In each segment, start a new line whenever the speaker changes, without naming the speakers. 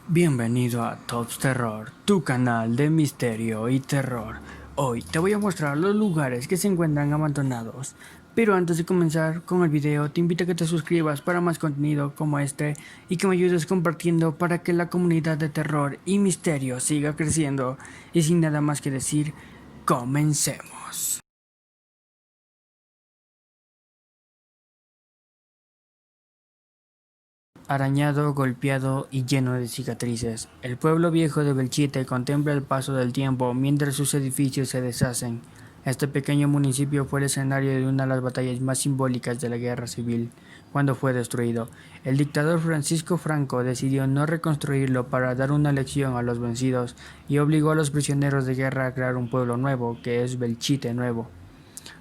Bienvenido a Tops Terror, tu canal de misterio y terror. Hoy te voy a mostrar los lugares que se encuentran abandonados. Pero antes de comenzar con el video, te invito a que te suscribas para más contenido como este y que me ayudes compartiendo para que la comunidad de terror y misterio siga creciendo. Y sin nada más que decir, comencemos. Arañado, golpeado y lleno de cicatrices, el pueblo viejo de Belchite contempla el paso del tiempo mientras sus edificios se deshacen. Este pequeño municipio fue el escenario de una de las batallas más simbólicas de la Guerra Civil. Cuando fue destruido, el dictador Francisco Franco decidió no reconstruirlo para dar una lección a los vencidos y obligó a los prisioneros de guerra a crear un pueblo nuevo, que es Belchite Nuevo.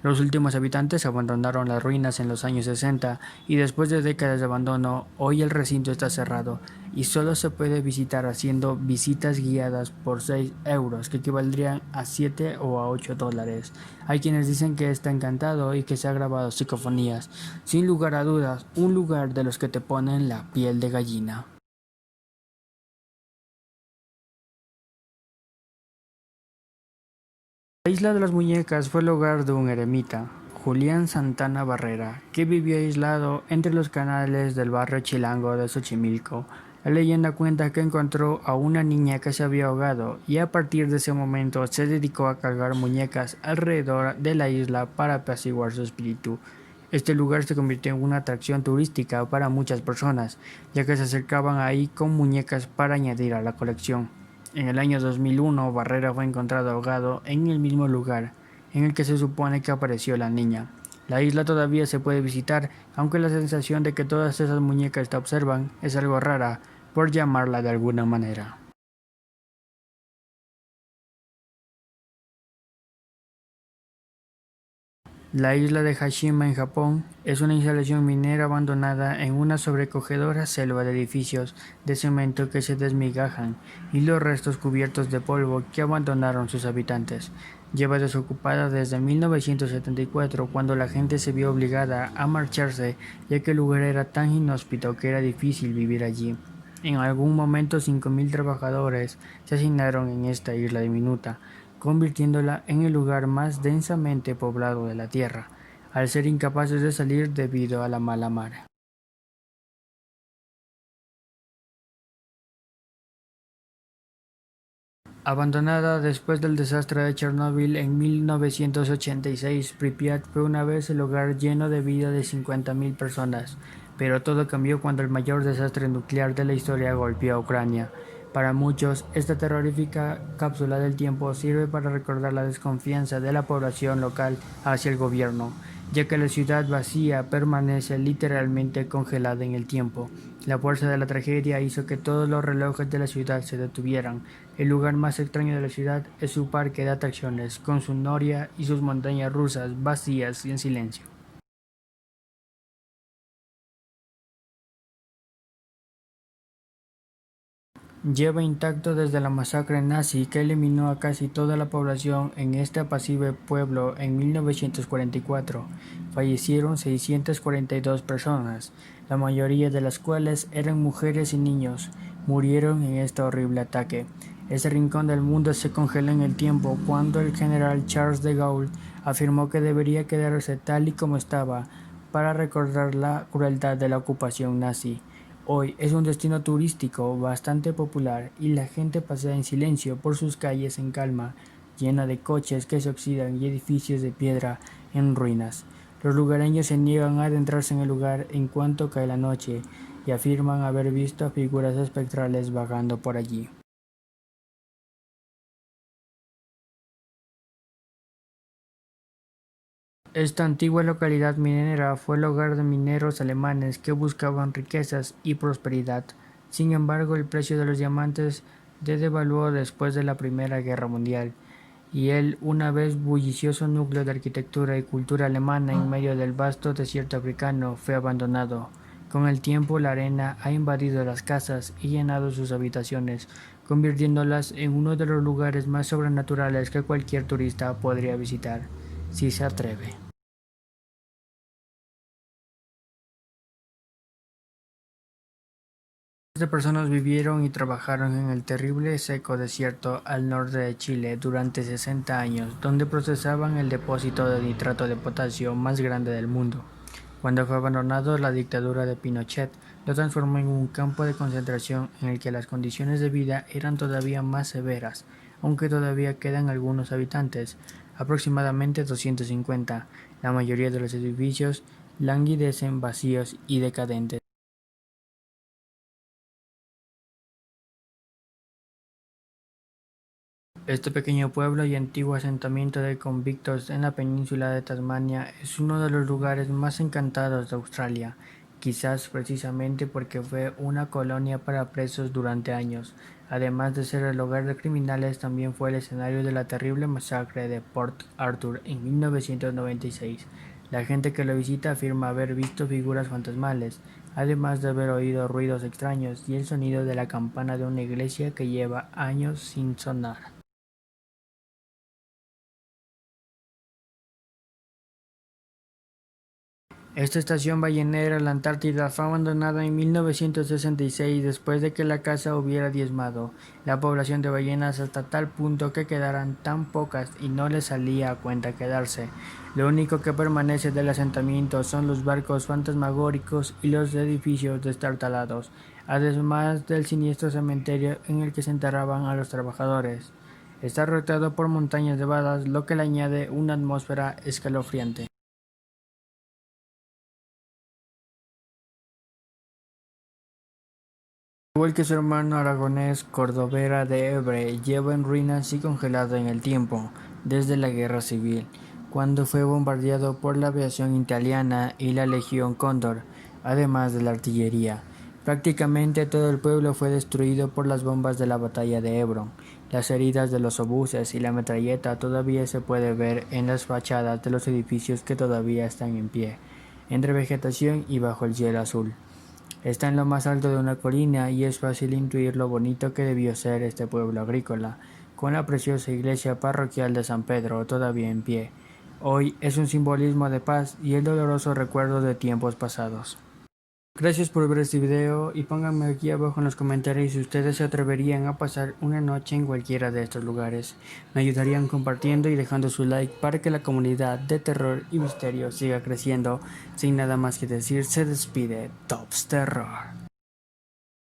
Los últimos habitantes abandonaron las ruinas en los años 60 y después de décadas de abandono, hoy el recinto está cerrado y solo se puede visitar haciendo visitas guiadas por 6 euros, que equivaldrían a 7 o a 8 dólares. Hay quienes dicen que está encantado y que se ha grabado psicofonías. Sin lugar a dudas, un lugar de los que te ponen la piel de gallina. La isla de las muñecas fue el hogar de un eremita, Julián Santana Barrera, que vivió aislado entre los canales del barrio chilango de Xochimilco. La leyenda cuenta que encontró a una niña que se había ahogado y a partir de ese momento se dedicó a cargar muñecas alrededor de la isla para apaciguar su espíritu. Este lugar se convirtió en una atracción turística para muchas personas, ya que se acercaban ahí con muñecas para añadir a la colección. En el año 2001, Barrera fue encontrado ahogado en el mismo lugar en el que se supone que apareció la niña. La isla todavía se puede visitar, aunque la sensación de que todas esas muñecas te observan es algo rara, por llamarla de alguna manera. La isla de Hashima en Japón es una instalación minera abandonada en una sobrecogedora selva de edificios de cemento que se desmigajan y los restos cubiertos de polvo que abandonaron sus habitantes. Lleva desocupada desde 1974, cuando la gente se vio obligada a marcharse, ya que el lugar era tan inhóspito que era difícil vivir allí. En algún momento 5.000 trabajadores se asignaron en esta isla diminuta, convirtiéndola en el lugar más densamente poblado de la Tierra, al ser incapaces de salir debido a la mala mar. Abandonada después del desastre de Chernóbil en 1986, Pripyat fue una vez el hogar lleno de vida de 50.000 personas, pero todo cambió cuando el mayor desastre nuclear de la historia golpeó a Ucrania. Para muchos, esta terrorífica cápsula del tiempo sirve para recordar la desconfianza de la población local hacia el gobierno, ya que la ciudad vacía permanece literalmente congelada en el tiempo. La fuerza de la tragedia hizo que todos los relojes de la ciudad se detuvieran. El lugar más extraño de la ciudad es su parque de atracciones, con su noria y sus montañas rusas vacías y en silencio. Lleva intacto desde la masacre nazi que eliminó a casi toda la población en este apacible pueblo en 1944. Fallecieron 642 personas, la mayoría de las cuales eran mujeres y niños. Murieron en este horrible ataque. Ese rincón del mundo se congeló en el tiempo cuando el general Charles de Gaulle afirmó que debería quedarse tal y como estaba para recordar la crueldad de la ocupación nazi. Hoy es un destino turístico bastante popular y la gente pasea en silencio por sus calles en calma, llena de coches que se oxidan y edificios de piedra en ruinas. Los lugareños se niegan a adentrarse en el lugar en cuanto cae la noche y afirman haber visto a figuras espectrales vagando por allí. Esta antigua localidad minera fue el hogar de mineros alemanes que buscaban riquezas y prosperidad. Sin embargo, el precio de los diamantes se devaluó después de la Primera Guerra Mundial, y el una vez bullicioso núcleo de arquitectura y cultura alemana en medio del vasto desierto africano fue abandonado. Con el tiempo, la arena ha invadido las casas y llenado sus habitaciones, convirtiéndolas en uno de los lugares más sobrenaturales que cualquier turista podría visitar, si se atreve. De personas vivieron y trabajaron en el terrible seco desierto al norte de Chile durante 60 años, donde procesaban el depósito de nitrato de potasio más grande del mundo. Cuando fue abandonado, la dictadura de Pinochet lo transformó en un campo de concentración en el que las condiciones de vida eran todavía más severas, aunque todavía quedan algunos habitantes, aproximadamente 250. La mayoría de los edificios languidecen vacíos y decadentes. Este pequeño pueblo y antiguo asentamiento de convictos en la península de Tasmania es uno de los lugares más encantados de Australia, quizás precisamente porque fue una colonia para presos durante años. Además de ser el hogar de criminales, también fue el escenario de la terrible masacre de Port Arthur en 1996. La gente que lo visita afirma haber visto figuras fantasmales, además de haber oído ruidos extraños y el sonido de la campana de una iglesia que lleva años sin sonar. Esta estación ballenera en la Antártida fue abandonada en 1966 después de que la caza hubiera diezmado la población de ballenas hasta tal punto que quedaran tan pocas y no les salía a cuenta quedarse. Lo único que permanece del asentamiento son los barcos fantasmagóricos y los edificios destartalados, además del siniestro cementerio en el que se enterraban a los trabajadores. Está rodeado por montañas nevadas, lo que le añade una atmósfera escalofriante. Igual que su hermano aragonés Cordovera de Ebre, lleva en ruinas y congelado en el tiempo, desde la Guerra Civil, cuando fue bombardeado por la aviación italiana y la Legión Cóndor, además de la artillería. Prácticamente todo el pueblo fue destruido por las bombas de la batalla de Ebro. Las heridas de los obuses y la metralleta todavía se puede ver en las fachadas de los edificios que todavía están en pie, entre vegetación y bajo el cielo azul. Está en lo más alto de una colina y es fácil intuir lo bonito que debió ser este pueblo agrícola, con la preciosa iglesia parroquial de San Pedro todavía en pie. Hoy es un simbolismo de paz y el doloroso recuerdo de tiempos pasados. Gracias por ver este video y pónganme aquí abajo en los comentarios si ustedes se atreverían a pasar una noche en cualquiera de estos lugares. Me ayudarían compartiendo y dejando su like para que la comunidad de terror y misterio siga creciendo. Sin nada más que decir, se despide Tops Terror.